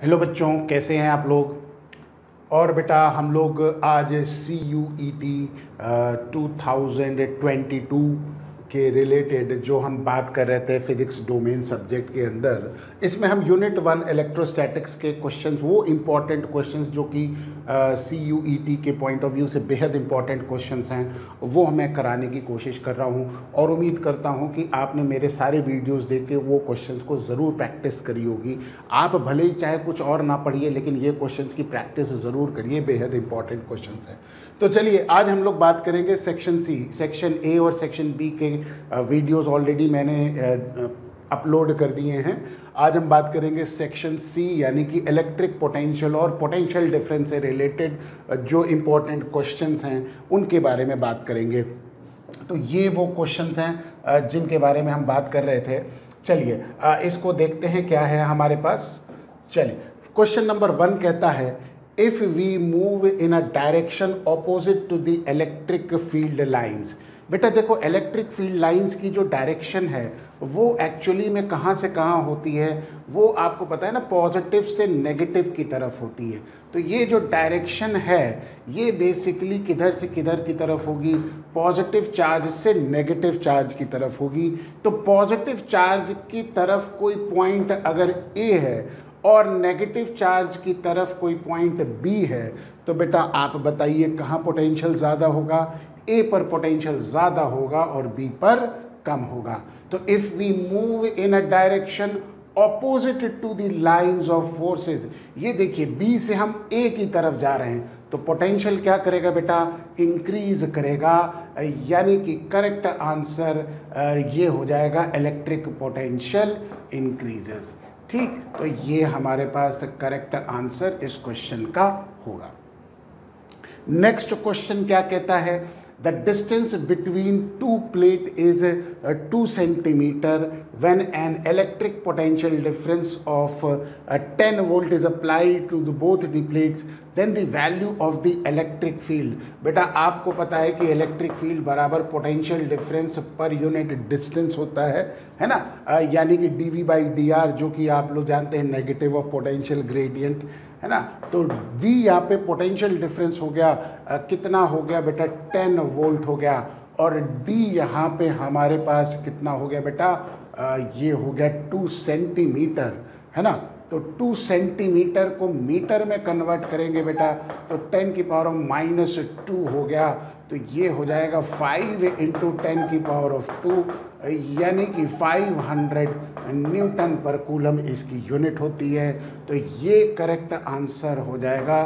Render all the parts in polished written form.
Hello बच्चों, कैसे हैं आप लोग। और बेटा हम लोग आज CUET 2022 के रिलेटेड जो हम बात कर रहे थे फिजिक्स डोमेन सब्जेक्ट के अंदर, इसमें हम यूनिट 1 इलेक्ट्रोस्टैटिक्स के क्वेश्चंस, वो इम्पॉर्टेंट क्वेश्चंस जो कि CUET के पॉइंट ऑफ व्यू से बेहद इम्पॉर्टेंट क्वेश्चंस हैं, वो मैं कराने की कोशिश कर रहा हूँ। और उम्मीद करता हूँ कि आपने मेरे सारे वीडियोस देख के वो क्वेश्चंस को ज़रूर प्रैक्टिस करी होगी। आप भले ही चाहे कुछ और ना पढ़िए, लेकिन ये क्वेश्चंस की प्रैक्टिस ज़रूर करिए, बेहद इंपॉर्टेंट क्वेश्चंस हैं। तो चलिए आज हम लोग बात करेंगे सेक्शन सी, सेक्शन ए और सेक्शन बी के वीडियोस ऑलरेडी मैंने अपलोड कर दिए हैं। आज हम बात करेंगे सेक्शन सी यानी कि इलेक्ट्रिक पोटेंशियल और पोटेंशियल डिफरेंस से रिलेटेड जो इम्पोर्टेंट क्वेश्चंस हैं उनके बारे में बात करेंगे। तो ये वो क्वेश्चंस हैं जिनके बारे में हम बात कर रहे थे। चलिए इसको देखते हैं क्या है हमारे पास। चलिए क्वेश्चन नंबर 1 कहता है, if we move in a direction opposite to the electric field lines. बेटा देखो, इलेक्ट्रिक फील्ड लाइंस की जो डायरेक्शन है वो एक्चुअली में कहाँ से कहाँ होती है, वो आपको पता है ना, पॉजिटिव से नेगेटिव की तरफ होती है। तो ये जो डायरेक्शन है ये बेसिकली किधर से किधर की तरफ होगी, पॉजिटिव चार्ज से नेगेटिव चार्ज की तरफ होगी। तो पॉजिटिव चार्ज की तरफ कोई पॉइंट अगर ए है और नेगेटिव चार्ज की तरफ कोई पॉइंट बी है, तो बेटा आप बताइए कहाँ पोटेंशियल ज़्यादा होगा। ए पर पोटेंशियल ज़्यादा होगा और बी पर कम होगा। तो if we move in a direction opposite to the lines of forces, ये देखिए बी से हम ए की तरफ जा रहे हैं, तो पोटेंशियल क्या करेगा बेटा, इंक्रीज करेगा। यानी कि करेक्ट आंसर ये हो जाएगा, इलेक्ट्रिक पोटेंशियल इंक्रीजेस। ठीक, तो ये हमारे पास करेक्ट आंसर इस क्वेश्चन का होगा। नेक्स्ट क्वेश्चन क्या कहता है, the distance between two plate is 2 centimetre when an electric potential difference of 10 volt is applied to both the plates, then the value of the electric field। बेटा आपको पता है कि इलेक्ट्रिक फील्ड बराबर potential difference per unit distance होता है ना, यानी कि dV/dr, जो कि आप लोग जानते हैं नेगेटिव ऑफ पोटेंशियल ग्रेडियंट है ना। तो V यहाँ पे पोटेंशियल डिफरेंस हो गया, कितना हो गया बेटा, 10 वोल्ट हो गया। और D यहाँ पे हमारे पास कितना हो गया बेटा, ये हो गया 2 सेंटीमीटर है ना। तो 2 सेंटीमीटर को मीटर में कन्वर्ट करेंगे बेटा, तो 10 की पावर ऑफ -2 हो गया। तो ये हो जाएगा 5 × 10 की पावर ऑफ 2, यानी कि 500 न्यूटन पर कूलम इसकी यूनिट होती है। तो ये करेक्ट आंसर हो जाएगा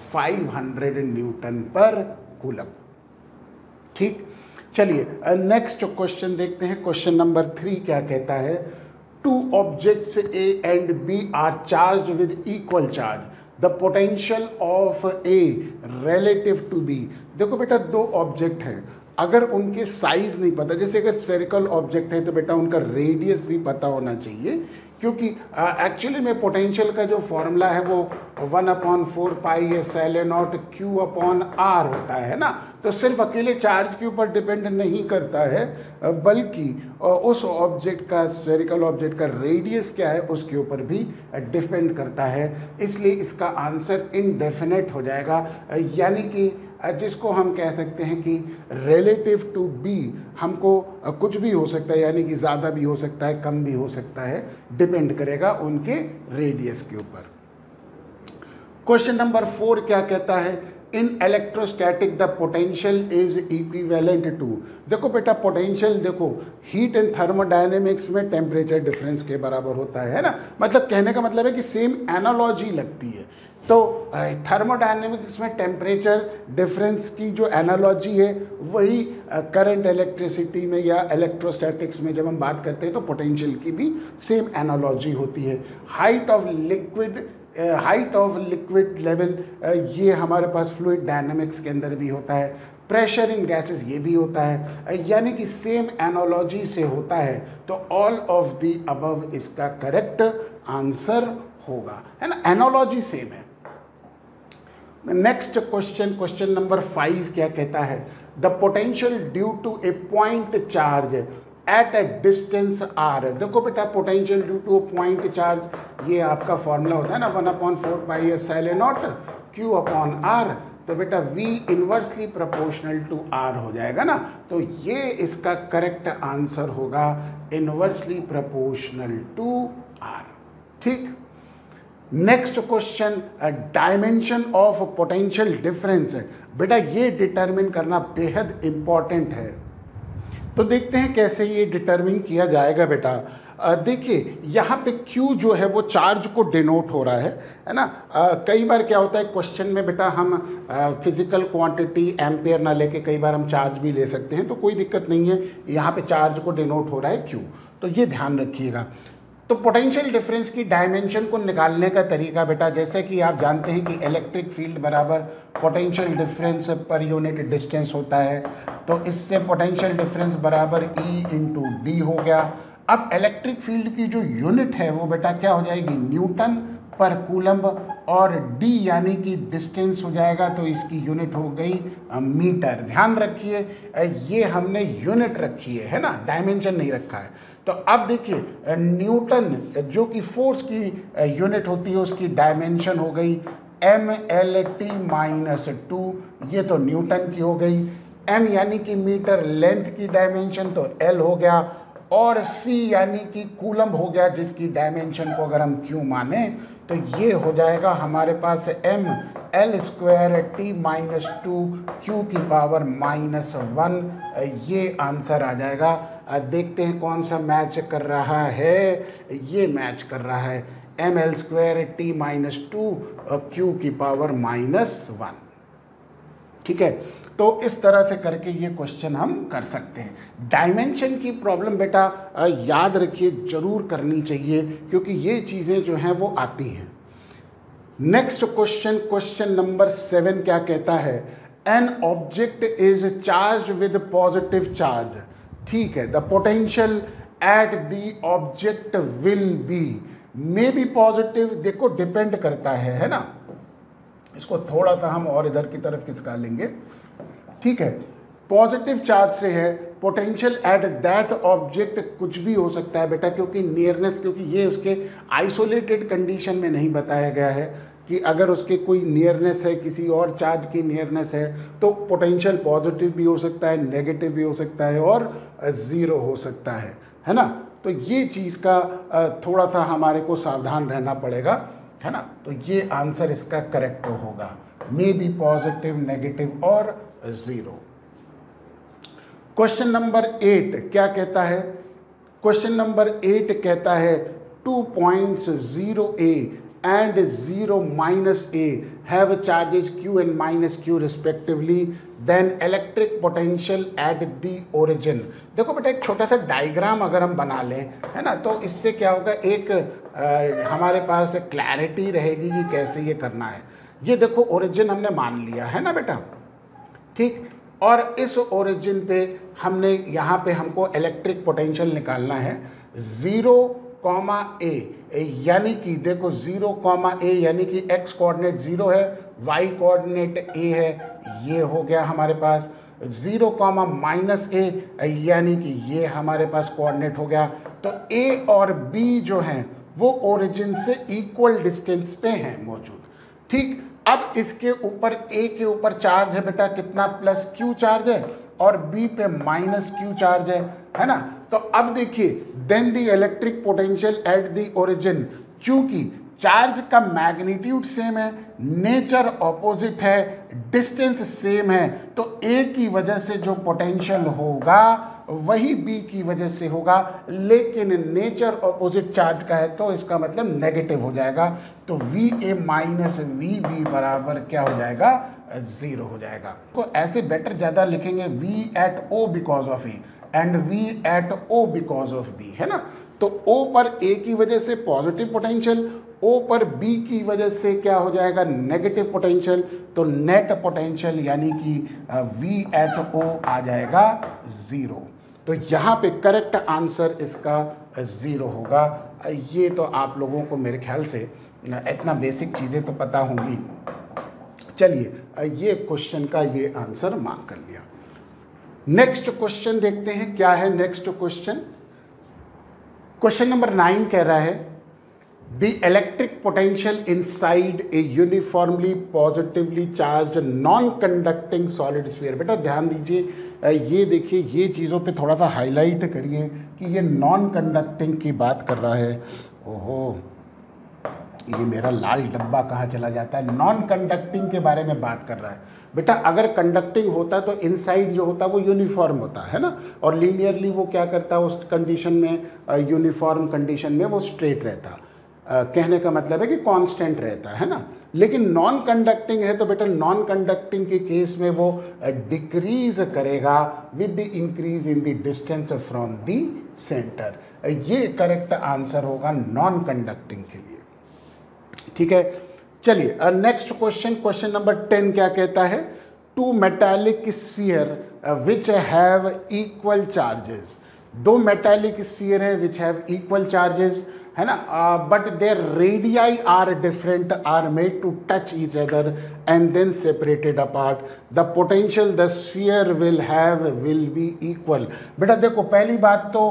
500 न्यूटन पर कूलम। ठीक, चलिए नेक्स्ट क्वेश्चन देखते हैं। क्वेश्चन नंबर 3 क्या कहता है, 2 objects A and B are charge with equal charge, the potential of A relative to B। देखो बेटा 2 ऑब्जेक्ट हैं, अगर उनके साइज नहीं पता, जैसे अगर स्फेरिकल ऑब्जेक्ट है तो बेटा उनका रेडियस भी पता होना चाहिए, क्योंकि एक्चुअली में पोटेंशियल का जो फॉर्मूला है वो 1/4 पाई ε0 Q/r होता है ना। तो सिर्फ अकेले चार्ज के ऊपर डिपेंड नहीं करता है, बल्कि उस ऑब्जेक्ट का, स्फेरिकल ऑब्जेक्ट का रेडियस क्या है उसके ऊपर भी डिपेंड करता है। इसलिए इसका आंसर इनडेफिनेट हो जाएगा, यानी कि जिसको हम कह सकते हैं कि रिलेटिव टू बी हमको कुछ भी हो सकता है, यानी कि ज़्यादा भी हो सकता है, कम भी हो सकता है, डिपेंड करेगा उनके रेडियस के ऊपर। क्वेश्चन नंबर 4 क्या कहता है, in electrostatic the potential is equivalent to. देखो बेटा पोटेंशियल, देखो हीट एंड थर्मोडायनेमिक्स में टेम्परेचर डिफरेंस के बराबर होता है ना। मतलब कहने का मतलब है कि सेम एनालॉजी लगती है। तो थर्मोडायनेमिक्स में टेम्परेचर डिफरेंस की जो एनालॉजी है वही करंट इलेक्ट्रिसिटी में या इलेक्ट्रोस्टैटिक्स में जब हम बात करते हैं तो पोटेंशियल की भी सेम एनालॉजी होती है। हाइट ऑफ लिक्विड लेवल, ये हमारे पास फ्लूइड डायनामिक्स के अंदर भी होता है। प्रेशर इन गैसेस ये भी होता है, यानी कि सेम एनालॉजी से होता है। तो ऑल ऑफ द अबव इसका करेक्ट आंसर होगा, है ना, एनालॉजी सेम है। नेक्स्ट क्वेश्चन, क्वेश्चन नंबर 5 क्या कहता है, the potential due to a point charge at a distance r। देखो बेटा potential due to point charge, ये आपका फॉर्मूला होता है ना 1/4πε0 Q अपॉन R, तो बेटा V inversely proportional to R हो जाएगा ना, तो ये इसका करेक्ट आंसर होगा इन्वर्सली प्रोपोर्शनल टू R। ठीक, next question, dimension of potential difference. बेटा ये डिटरमिन करना बेहद इंपॉर्टेंट है, तो देखते हैं कैसे ये डिटरमिन किया जाएगा। बेटा देखिए यहाँ पे Q जो है वो चार्ज को डिनोट हो रहा है ना। कई बार क्या होता है क्वेश्चन में बेटा हम फिजिकल क्वांटिटी एम्पेयर ना लेके कई बार हम चार्ज भी ले सकते हैं, तो कोई दिक्कत नहीं है। यहाँ पे चार्ज को डिनोट हो रहा है Q, तो ये ध्यान रखिएगा। तो पोटेंशियल डिफरेंस की डायमेंशन को निकालने का तरीका बेटा, जैसे कि आप जानते हैं कि इलेक्ट्रिक फील्ड बराबर potential difference per unit distance होता है, तो इससे पोटेंशियल डिफरेंस बराबर E इंटू डी हो गया। अब इलेक्ट्रिक फील्ड की जो यूनिट है वो बेटा क्या हो जाएगी, न्यूटन पर कूलम्ब, और D यानी कि डिस्टेंस हो जाएगा, तो इसकी यूनिट हो गई मीटर। ध्यान रखिए ये हमने यूनिट रखी है ना, डायमेंशन नहीं रखा है। तो अब देखिए न्यूटन जो कि फोर्स की यूनिट होती है उसकी डायमेंशन हो गई mLT - 2, ये तो न्यूटन की हो गई। m यानी कि मीटर लेंथ की डायमेंशन तो L हो गया, और C यानी कि कूलम्ब हो गया, जिसकी डायमेंशन को अगर हम Q माने तो ये हो जाएगा हमारे पास mL² T - 2 Q की पावर -1, ये आंसर आ जाएगा। देखते हैं कौन सा मैच कर रहा है, ये मैच कर रहा है mL² T - 2 Q की पावर -1। ठीक है, तो इस तरह से करके ये क्वेश्चन हम कर सकते हैं। डायमेंशन की प्रॉब्लम बेटा याद रखिए जरूर करनी चाहिए, क्योंकि ये चीज़ें जो हैं वो आती हैं। नेक्स्ट क्वेश्चन, क्वेश्चन नंबर 7 क्या कहता है, an object is charge with positive charge. ठीक है, the potential at the object will be, may be positive, देखो डिपेंड करता है ना। इसको थोड़ा सा हम और इधर की तरफ खिसका लेंगे। ठीक है, पॉजिटिव चार्ज से है, पोटेंशियल एट दैट ऑब्जेक्ट कुछ भी हो सकता है बेटा, क्योंकि नियरनेस, क्योंकि ये उसके आइसोलेटेड कंडीशन में नहीं बताया गया है कि अगर उसके कोई नियरनेस है, किसी और चार्ज की नियरनेस है, तो पोटेंशियल पॉजिटिव भी हो सकता है, नेगेटिव भी हो सकता है, और ज़ीरो हो सकता है ना। तो ये चीज़ का थोड़ा सा हमारे को सावधान रहना पड़ेगा, है ना। तो ये आंसर इसका करेक्ट होगा, मे बी पॉजिटिव, नेगेटिव और ज़ीरो। क्वेश्चन नंबर 8 क्या कहता है, क्वेश्चन नंबर 8 कहता है 2 points 0A and 0 - A have charges Q and -Q respectively, then electric potential at the origin। देखो बेटा एक छोटा सा डायग्राम अगर हम बना लें, है ना, तो इससे क्या होगा, एक हमारे पास क्लैरिटी रहेगी कि कैसे ये करना है। ये देखो ओरिजिन हमने मान लिया है ना बेटा, ठीक, और इस ओरिजिन पे हमने यहाँ पे हमको इलेक्ट्रिक पोटेंशियल निकालना है 0, A, यानी कि देखो 0, A यानी कि x कोऑर्डिनेट 0 है, y कोऑर्डिनेट A है, ये हो गया हमारे पास 0, -A यानी कि ये हमारे पास कोऑर्डिनेट हो गया। तो A और B जो हैं वो ओरिजिन से इक्वल डिस्टेंस पे हैं मौजूद। ठीक, अब इसके ऊपर A के ऊपर चार्ज है बेटा कितना, +Q चार्ज है, और B पे -Q चार्ज है ना। तो अब देखिए then the electric potential at the origin, चूंकि चार्ज का मैग्नीट्यूड सेम है, नेचर ऑपोजिट है, डिस्टेंस सेम है, तो A की वजह से जो पोटेंशियल होगा वही B की वजह से होगा, लेकिन नेचर ऑपोजिट चार्ज का है तो इसका मतलब नेगेटिव हो जाएगा। तो VA - VB बराबर क्या हो जाएगा, 0 हो जाएगा। तो ऐसे बेटर ज़्यादा लिखेंगे V at O because of E and V at O because of B, है ना। तो O पर A की वजह से पॉजिटिव पोटेंशियल, O पर B की वजह से क्या हो जाएगा, नेगेटिव पोटेंशियल, तो नेट पोटेंशियल यानी कि V at O आ जाएगा 0। तो यहाँ पे करेक्ट आंसर इसका 0 होगा। ये तो आप लोगों को मेरे ख्याल से इतना बेसिक चीज़ें तो पता होंगी। चलिए ये क्वेश्चन का ये आंसर मार्क कर लिया। नेक्स्ट क्वेश्चन देखते हैं क्या है नेक्स्ट क्वेश्चन। क्वेश्चन नंबर 9 कह रहा है The electric potential inside a uniformly positively charged non-conducting solid sphere। बेटा ध्यान दीजिए, ये देखिए, ये चीज़ों पे थोड़ा सा हाईलाइट करिए कि ये नॉन कंडक्टिंग की बात कर रहा है। ओहो, ये मेरा लाल डब्बा कहाँ चला जाता है। नॉन कंडक्टिंग के बारे में बात कर रहा है। बेटा अगर कंडक्टिंग होता तो इनसाइड जो होता वो यूनिफॉर्म होता है ना, और लीनियरली वो क्या करता है उस कंडीशन में, यूनिफॉर्म कंडीशन में वो स्ट्रेट रहता। कहने का मतलब है कि कांस्टेंट रहता है ना। लेकिन नॉन कंडक्टिंग है तो बेटा नॉन कंडक्टिंग के केस में वो डिक्रीज करेगा with the increase in the distance from the centre. ये करेक्ट आंसर होगा नॉन कंडक्टिंग के लिए। ठीक है, चलिए नेक्स्ट क्वेश्चन, क्वेश्चन नंबर 10 क्या कहता है? Two metallic sphere which have equal charges. दो मेटालिक स्फीयर है विच हैव इक्वल चार्जेस, है ना, but there radii are different, are made to touch each other and then separated apart. The potential the sphere will have will be equal. बेटा देखो, पहली बात तो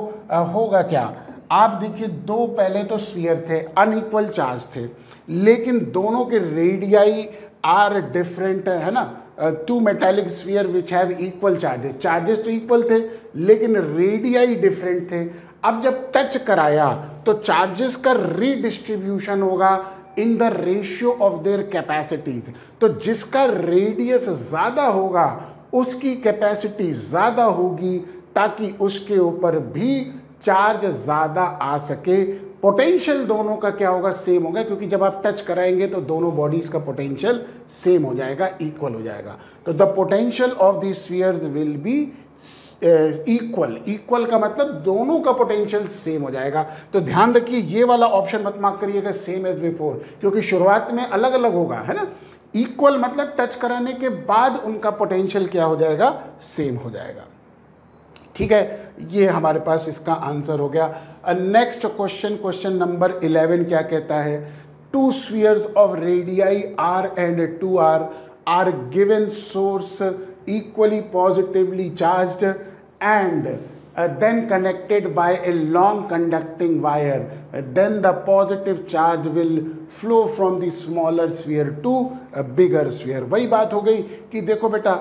होगा क्या, आप देखिए दो पहले तो स्फीयर थे, अनइक्वल चार्ज थे, लेकिन दोनों के रेडियाई आर डिफरेंट, है ना। Two metallic sphere which have equal charges, charges तो इक्वल थे लेकिन रेडियाई डिफरेंट थे। अब जब टच कराया तो चार्जेस का रीडिस्ट्रीब्यूशन होगा in the ratio of their capacities. तो जिसका रेडियस ज़्यादा होगा उसकी कैपेसिटी ज़्यादा होगी, ताकि उसके ऊपर भी चार्ज ज़्यादा आ सके। पोटेंशियल दोनों का क्या होगा, सेम होगा, क्योंकि जब आप टच कराएंगे तो दोनों बॉडीज़ का पोटेंशियल सेम हो जाएगा, इक्वल हो जाएगा। तो the potential of the spheres will be equal. Equal का मतलब दोनों का पोटेंशियल सेम हो जाएगा। तो ध्यान रखिए, ये वाला ऑप्शन मत मार्क करिएगा सेम एज बिफोर, क्योंकि शुरुआत में अलग अलग होगा, है ना। इक्वल मतलब टच कराने के बाद उनका पोटेंशियल क्या हो जाएगा, सेम हो जाएगा। ठीक है, ये हमारे पास इसका आंसर हो गया। नेक्स्ट क्वेश्चन, क्वेश्चन नंबर 11 क्या कहता है? To spheres of radii r and 2r are given source equally positively charged and then connected by a long conducting wire, then the positive charge will flow from the smaller sphere to a bigger sphere। वही बात हो गई कि देखो बेटा,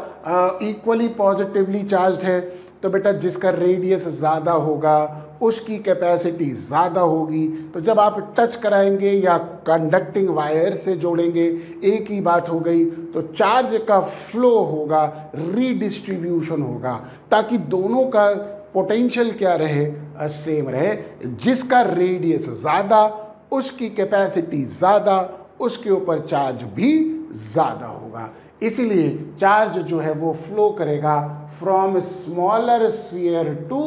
equally positively charge है तो बेटा जिसका रेडियस ज़्यादा होगा उसकी कैपेसिटी ज़्यादा होगी। तो जब आप टच कराएंगे या कंडक्टिंग वायर से जोड़ेंगे, एक ही बात हो गई, तो चार्ज का फ्लो होगा, रीडिस्ट्रीब्यूशन होगा, ताकि दोनों का पोटेंशियल क्या रहे, सेम रहे। जिसका रेडियस ज़्यादा उसकी कैपेसिटी ज़्यादा, उसके ऊपर चार्ज भी ज़्यादा होगा। इसीलिए चार्ज जो है वो फ्लो करेगा from smaller sphere to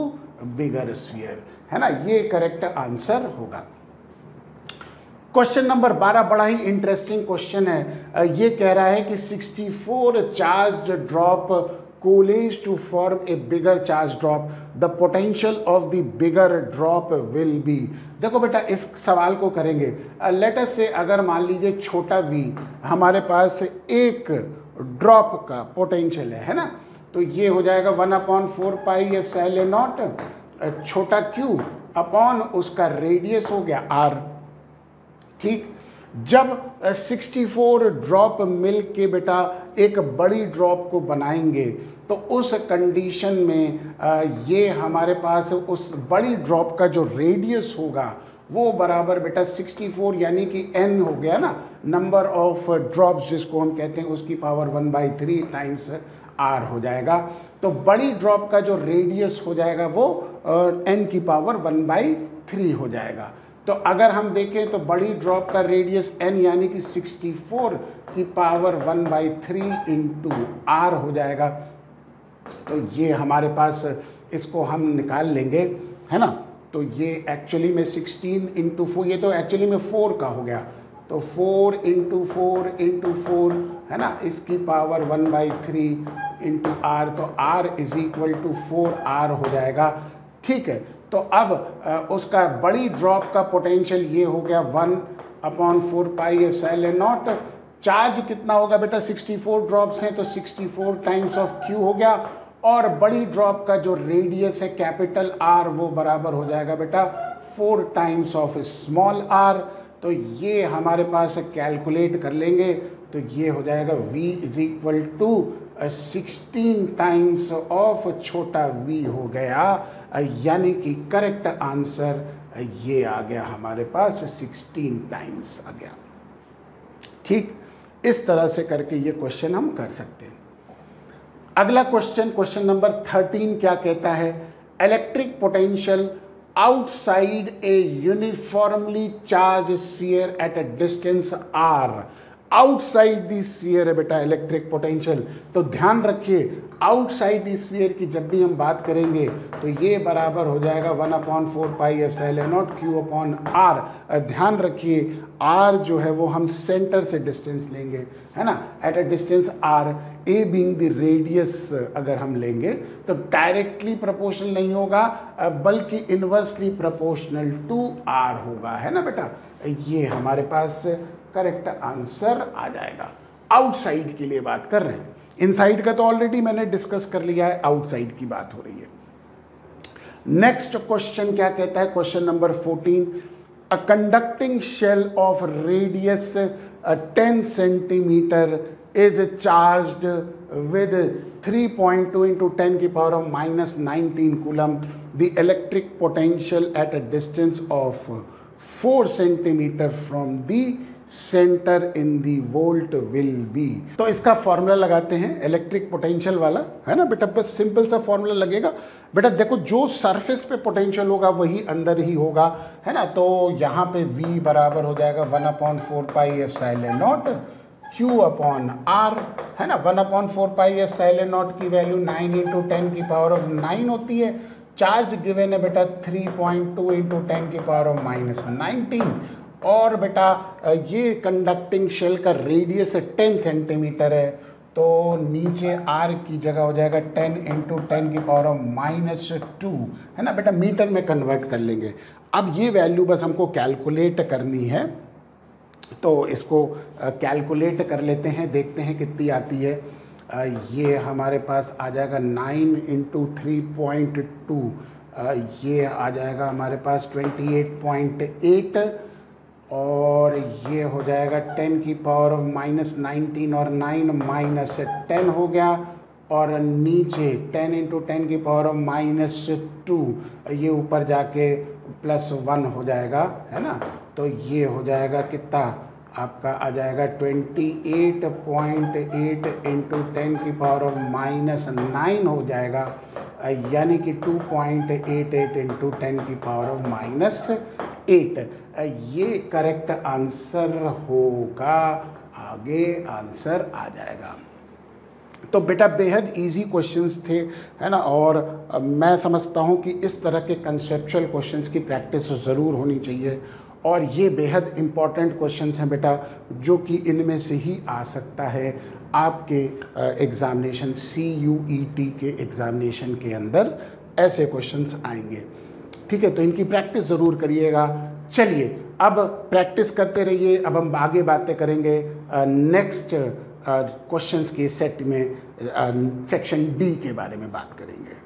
bigger sphere, है ना। ये करेक्ट आंसर होगा। क्वेश्चन नंबर 12 बड़ा ही इंटरेस्टिंग क्वेश्चन है। ये कह रहा है कि 64 charge drop coalesce to form a bigger charge drop, the potential of the bigger drop will be. देखो बेटा, इस सवाल को करेंगे, लेट अस से अगर मान लीजिए छोटा v हमारे पास एक ड्रॉप का पोटेंशियल है ना, तो ये हो जाएगा 1/4 पाई एप्सिलॉन नॉट छोटा q अपॉन उसका रेडियस हो गया r। ठीक, जब 64 ड्रॉप मिल के बेटा एक बड़ी ड्रॉप को बनाएंगे तो उस कंडीशन में ये हमारे पास उस बड़ी ड्रॉप का जो रेडियस होगा वो बराबर बेटा 64 यानी कि n हो गया ना, नंबर ऑफ ड्रॉप्स जिसको हम कहते हैं उसकी पावर 1/3 टाइम्स r हो जाएगा। तो बड़ी ड्रॉप का जो रेडियस हो जाएगा वो n की पावर 1/3 हो जाएगा। तो अगर हम देखें तो बड़ी ड्रॉप का रेडियस n यानी कि 64 की पावर 1/3 इंटू r हो जाएगा। तो ये हमारे पास, इसको हम निकाल लेंगे, है ना। तो ये एक्चुअली में 16 इंटू 4, ये तो एक्चुअली में 4 का हो गया, तो 4 इंटू 4 इंटू 4, है ना, इसकी पावर 1/3 इंटू r, तो r is equal to 4r हो जाएगा। ठीक है, तो अब उसका बड़ी ड्रॉप का पोटेंशियल ये हो गया 1/4 पाई एप्सिलॉन नॉट। चार्ज कितना होगा बेटा, 64 ड्रॉप्स हैं तो 64 टाइम्स ऑफ q हो गया, और बड़ी ड्रॉप का जो रेडियस है कैपिटल R वो बराबर हो जाएगा बेटा 4 टाइम्स ऑफ स्मॉल r। तो ये हमारे पास कैलकुलेट कर लेंगे तो ये हो जाएगा v is equal to 16 times of छोटा v हो गया, यानी कि करेक्ट आंसर ये आ गया हमारे पास 16 टाइम्स आ गया। ठीक, इस तरह से करके ये क्वेश्चन हम कर सकते हैं। अगला क्वेश्चन, क्वेश्चन नंबर 13 क्या कहता है, electric potential outside a uniformly charged sphere at a distance r। Outside the sphere है बेटा इलेक्ट्रिक पोटेंशियल, तो ध्यान रखिए आउटसाइड दी स्फीयर की जब भी हम बात करेंगे तो ये बराबर हो जाएगा 1/4 pi epsilon not q upon r। ध्यान रखिए r जो है वो हम सेंटर से डिस्टेंस लेंगे, है ना, at a distance r, a being the radius अगर हम लेंगे तो डायरेक्टली प्रोपोर्शनल नहीं होगा बल्कि इन्वर्सली प्रोपोर्शनल टू r होगा, है ना बेटा। ये हमारे पास करेक्ट आंसर आ जाएगा। आउटसाइड के लिए बात कर रहे हैं, इनसाइड का तो ऑलरेडी मैंने डिस्कस कर लिया है, आउटसाइड की बात हो रही है। नेक्स्ट क्वेश्चन क्या कहता है, question number 14, a conducting shell of radius 10 centimetre is charged with 3.2 into 10 की power of -19 coulomb. The electric potential at a distance of 4 centimeter from the center in the volt will be। तो इसका formula लगाते हैं electric potential वाला, है ना बेटा, बस सिंपल सा फॉर्मूला लगेगा बेटा। देखो जो सरफेस पे पोटेंशियल होगा वही अंदर ही होगा, है ना, तो यहाँ पे V बराबर हो जाएगा 1/4 pi epsilon not q upon r, है ना। 1/4 पाई एप्सिलॉन नॉट की वैल्यू 9 इंटू 10 की पावर ऑफ 9 होती है। चार्ज गिवन है बेटा 3.2 इंटू 10 की पावर ऑफ -19, और बेटा ये कंडक्टिंग शेल का रेडियस 10 सेंटीमीटर है, तो नीचे r की जगह हो जाएगा 10 इंटू 10 की पावर ऑफ -2, है ना बेटा, मीटर में कन्वर्ट कर लेंगे। अब ये वैल्यू बस हमको कैलकुलेट करनी है, तो इसको कैलकुलेट कर लेते हैं, देखते हैं कितनी आती है। ये हमारे पास आ जाएगा 9 इंटू 3.2, ये आ जाएगा हमारे पास 28.8, और ये हो जाएगा 10 की पावर ऑफ -19 और 9 -10 हो गया, और नीचे 10 इंटू 10 की पावर ऑफ -2, ये ऊपर जाके +1 हो जाएगा, है ना। तो ये हो जाएगा कितना आपका आ जाएगा 28.8 इंटू 10 की पावर ऑफ -9 हो जाएगा, यानी कि 2.88 इंटू 10 की पावर ऑफ -8। ये करेक्ट आंसर होगा, आगे आंसर आ जाएगा। तो बेटा बेहद इजी क्वेश्चंस थे, है ना, और मैं समझता हूँ कि इस तरह के कंसेप्चुअल क्वेश्चंस की प्रैक्टिस ज़रूर होनी चाहिए, और ये बेहद इम्पॉर्टेंट क्वेश्चंस हैं बेटा, जो कि इनमें से ही आ सकता है आपके एग्ज़ामिनेशन CUET के एग्ज़ामिनेशन के अंदर ऐसे क्वेश्चंस आएंगे। ठीक है, तो इनकी प्रैक्टिस ज़रूर करिएगा। चलिए अब प्रैक्टिस करते रहिए, अब हम आगे बातें करेंगे नेक्स्ट क्वेश्चंस के सेट में, सेक्शन D के बारे में बात करेंगे।